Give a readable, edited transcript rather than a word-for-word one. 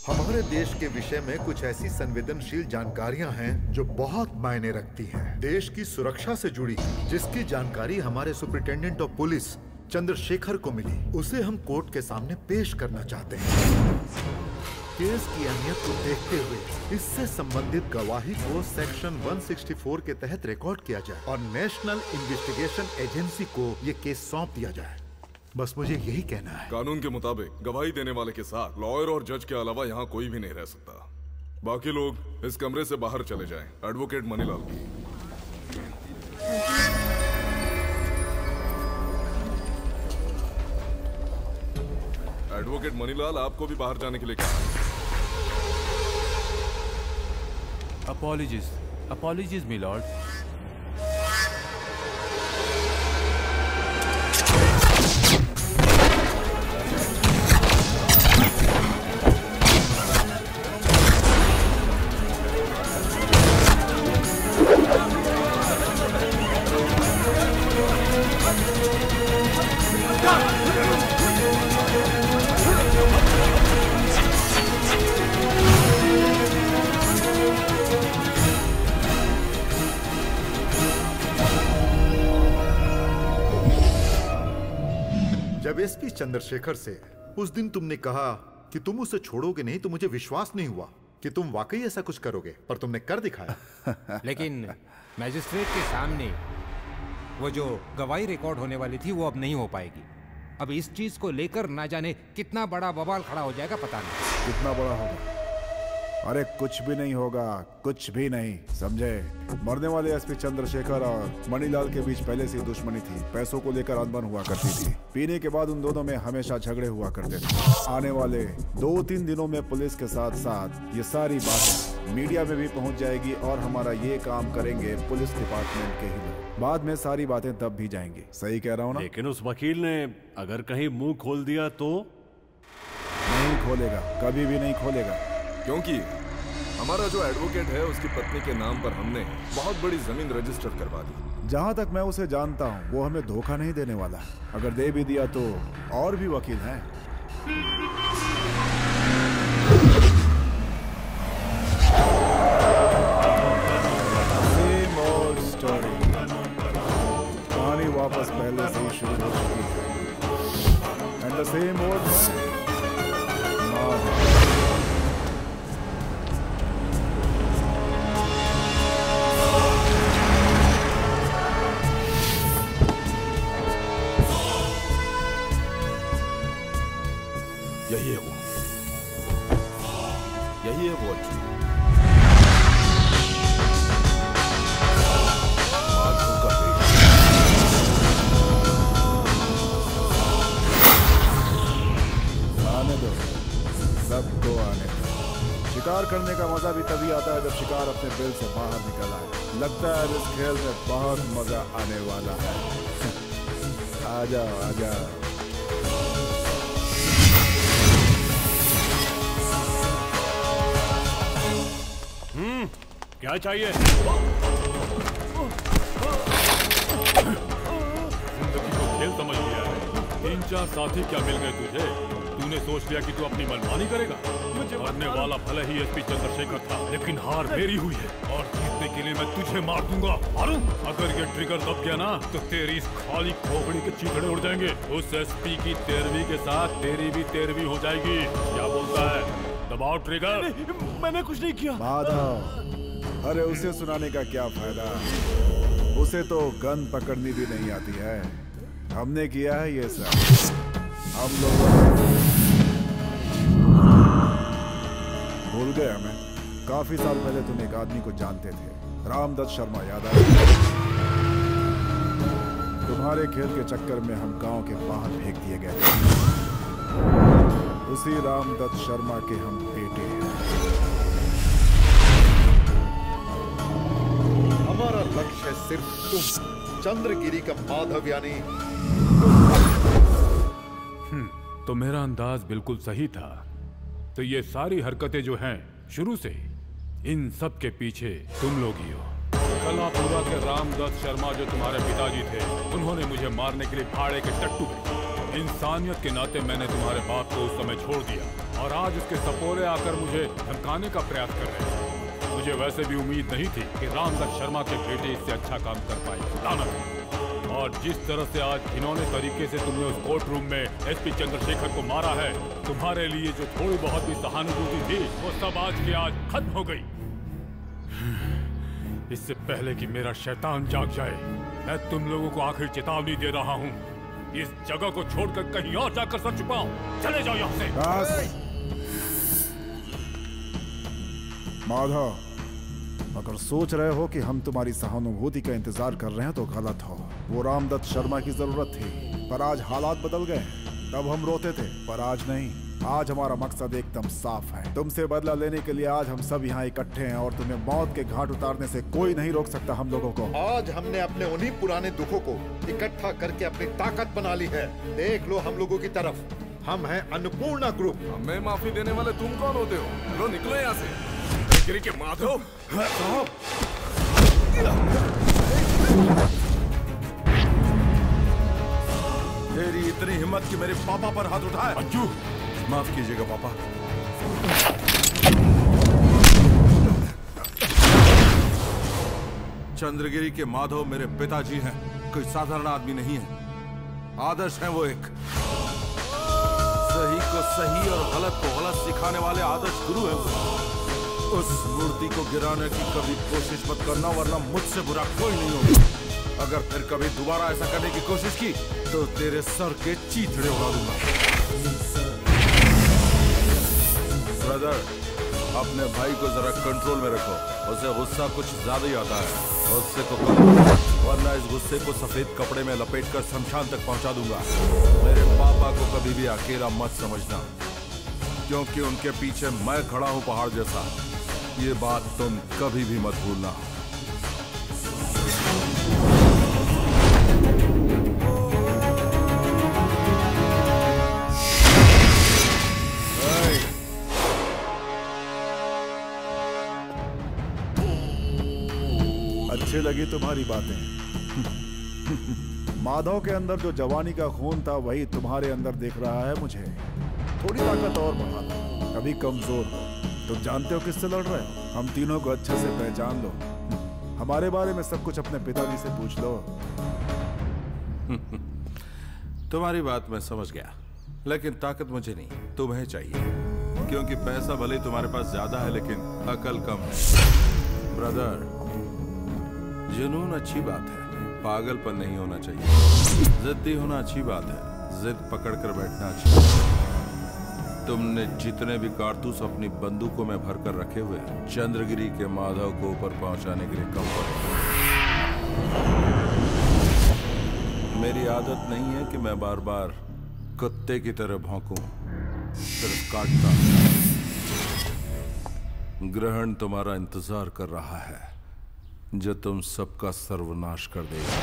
हमारे देश के विषय में कुछ ऐसी संवेदनशील जानकारियां हैं जो बहुत मायने रखती हैं। देश की सुरक्षा से जुड़ी, जिसकी जानकारी हमारे सुपरिटेंडेंट ऑफ पुलिस चंद्रशेखर को मिली, उसे हम कोर्ट के सामने पेश करना चाहते हैं। केस की अहमियत को देखते हुए इससे संबंधित गवाही को सेक्शन 164 के तहत रिकॉर्ड किया जाए और नेशनल इन्वेस्टिगेशन एजेंसी को ये केस सौंप दिया जाए। बस मुझे यही कहना है। कानून के मुताबिक गवाही देने वाले के साथ लॉयर और जज के अलावा यहाँ कोई भी नहीं रह सकता। बाकी लोग इस कमरे से बाहर चले जाएं। एडवोकेट मनीलाल की। एडवोकेट मनीलाल, आपको भी बाहर जाने के लिए कहा। Apologies my lord। जब एसपी चंद्रशेखर से उस दिन तुमने कहा कि तुम उसे छोड़ोगे नहीं, तो मुझे विश्वास नहीं हुआ कि तुम वाकई ऐसा कुछ करोगे, पर तुमने कर दिखाया। लेकिन मैजिस्ट्रेट के सामने वो जो गवाही रिकॉर्ड होने वाली थी वो अब नहीं हो पाएगी। अब इस चीज को लेकर ना जाने कितना बड़ा बवाल खड़ा हो जाएगा, पता नहीं कितना बड़ा होगा। अरे कुछ भी नहीं होगा, कुछ भी नहीं, समझे। मरने वाले एसपी चंद्रशेखर और मणिलाल के बीच पहले से दुश्मनी थी। पैसों को लेकर अनबन हुआ करती थी। पीने के बाद उन दोनों में हमेशा झगड़े हुआ करते थे। आने वाले 2-3 दिनों में पुलिस के साथ साथ ये सारी बातें मीडिया में भी पहुंच जाएगी और हमारा ये काम करेंगे पुलिस डिपार्टमेंट के ही लोग। बाद में सारी बातें तब भी जाएंगी। सही कह रहा हूँ ना? लेकिन उस वकील ने अगर कहीं मुंह खोल दिया तो? नहीं खोलेगा, कभी भी नहीं खोलेगा। क्योंकि हमारा जो एडवोकेट है उसकी पत्नी के नाम पर हमने बहुत बड़ी जमीन रजिस्टर करवा दी। जहाँ तक मैं उसे जानता हूँ वो हमें धोखा नहीं देने वाला। अगर दे भी दिया तो और भी वकील हैं। Same old story। कहानी वापस पहले से ही शुरू हो चुकी है। And the same old man। यही है वो, यही है वो। अच्छी आने दो, सबको आने दो। शिकार करने का मजा भी तभी आता है जब शिकार अपने बिल से बाहर निकल आए। लगता है इस खेल में बहुत मजा आने वाला है। आ जाओ, आ जाओ। क्या चाहिए? जिंदगी को खेल समझ लिया है। 3-4 साथी क्या मिल गए तुझे? तूने सोच लिया कि तू अपनी मनमानी करेगा। मरने वाला भले ही एसपी चंद्रशेखर था, लेकिन हार मेरी हुई है और जीतने के लिए मैं तुझे मार दूंगा। मारूं? अगर ये ट्रिगर दब गया ना तो तेरी इस खाली खोपड़ी के चीथड़े उड़ जाएंगे। उस एसपी की 13वीं के साथ तेरी भी 13वीं हो जाएगी। क्या बोलता है? दबाओ ट्रिगर। मैंने कुछ नहीं किया। माधव, अरे उसे सुनाने का क्या फायदा? उसे तो गन पकड़नी भी नहीं आती है। हमने किया है ये सब। हम लोग भूल गए हमें? काफी साल पहले तुम एक आदमी को जानते थे, रामदत्त शर्मा, याद आया? तुम्हारे खेल के चक्कर में हम गांव के बाहर फेंक दिए गए थे। उसी रामदत्त शर्मा के हम बेटे हैं। हमारा लक्ष्य है सिर्फ तुम, चंद्रगिरी का माधव यानी। तो मेरा अंदाज बिल्कुल सही था। तो ये सारी हरकतें जो हैं शुरू से, इन सब के पीछे तुम लोग ही हो। कलापुरा के रामदत्त शर्मा जो तुम्हारे पिताजी थे, उन्होंने मुझे मारने के लिए भाड़े के टट्टू भेजे। इंसानियत के नाते मैंने तुम्हारे बाप को उस समय छोड़ दिया और आज उसके सपोरे आकर मुझे धमकाने का प्रयास कर रहे हैं। मुझे वैसे भी उम्मीद नहीं थी कि रामदत्त शर्मा के बेटे इससे अच्छा काम कर पाएंगे। लानत। और जिस तरह से आज घिनौने तरीके से तुमने उस कोर्ट रूम में एसपी चंद्रशेखर को मारा है, तुम्हारे लिए जो थोड़ी बहुत भी सहानुभूति थी वो सब आज के आज खत्म हो गई। इससे पहले कि मेरा शैतान जाग जाए, मैं तुम लोगों को आखिर चेतावनी दे रहा हूँ। इस जगह को छोड़कर कहीं और जाकर सर छुपाओ। चले जाओ यहाँ से। माधव, अगर सोच रहे हो कि हम तुम्हारी सहानुभूति का इंतजार कर रहे हैं तो गलत हो। वो रामदत्त शर्मा की जरूरत थी, पर आज हालात बदल गए। तब हम रोते थे, पर आज नहीं। आज हमारा मकसद एकदम साफ है। तुमसे बदला लेने के लिए आज हम सब यहाँ इकट्ठे हैं और तुम्हें मौत के घाट उतारने से कोई नहीं रोक सकता हम लोगों को। आज हमने अपने उन्हीं पुराने दुखों को इकट्ठा करके अपनी ताकत बना ली है। देख लो हम लोगों की तरफ, हम हैं अन्नपूर्णा ग्रुप। हमें माफी देने वाले तुम कौन होते हो? लो निकलो यहाँ से। गिरी के माधव। तेरी इतनी हिम्मत कि मेरे पापा पर हाथ उठाए। अंजू, माफ कीजिएगा पापा। चंद्रगिरी के माधव मेरे पिताजी हैं, कोई साधारण आदमी नहीं है। आदर्श हैं वो एक। सही को सही और गलत को गलत सिखाने वाले आदर्श गुरु हैं वो। उस मूर्ति को गिराने की कभी कोशिश मत करना, वरना मुझसे बुरा कोई नहीं होगा। अगर फिर कभी दोबारा ऐसा करने की कोशिश की तो तेरे सर के चीथड़े उड़ा दूंगा। ब्रदर, अपने भाई को जरा कंट्रोल में रखो। उसे गुस्सा कुछ ज्यादा ही आता है। उससे तो कम, वरना इस गुस्से को सफेद कपड़े में लपेटकर शमशान तक पहुंचा दूंगा। मेरे पापा को कभी भी अकेला मत समझना, क्योंकि उनके पीछे मैं खड़ा हूं पहाड़ जैसा। ये बात तुम कभी भी मत भूलना। अच्छी लगी तुम्हारी बातें। माधव के अंदर जो जवानी का खून था वही तुम्हारे अंदर दिख रहा है मुझे। थोड़ी ताकत और बढ़ा दो, कभी कमजोर हो। तुम जानते हो किससे लड़ रहे हो? हम तीनों को अच्छे से पहचान लो। हमारे बारे में सब कुछ अपने पिताजी से पूछ लो। तुम्हारी बात मैं समझ गया, लेकिन ताकत मुझे नहीं, तुम्हें चाहिए। क्योंकि पैसा भले ही तुम्हारे पास ज्यादा है, लेकिन अकल कम है। ब्रदर, जुनून अच्छी बात है, पागलपन नहीं होना चाहिए। जिद्दी होना अच्छी बात है, जिद पकड़ कर बैठना अच्छी बात है। तुमने जितने भी कारतूस अपनी बंदूकों में भर कर रखे हुए हैं, चंद्रगिरी के माधव को ऊपर पहुंचाने के लिए कम पड़े। मेरी आदत नहीं है कि मैं बार बार कुत्ते की तरह भौंकूं, सिर्फ काटता। ग्रहण तुम्हारा इंतजार कर रहा है, जो तुम सबका सर्वनाश कर देगा।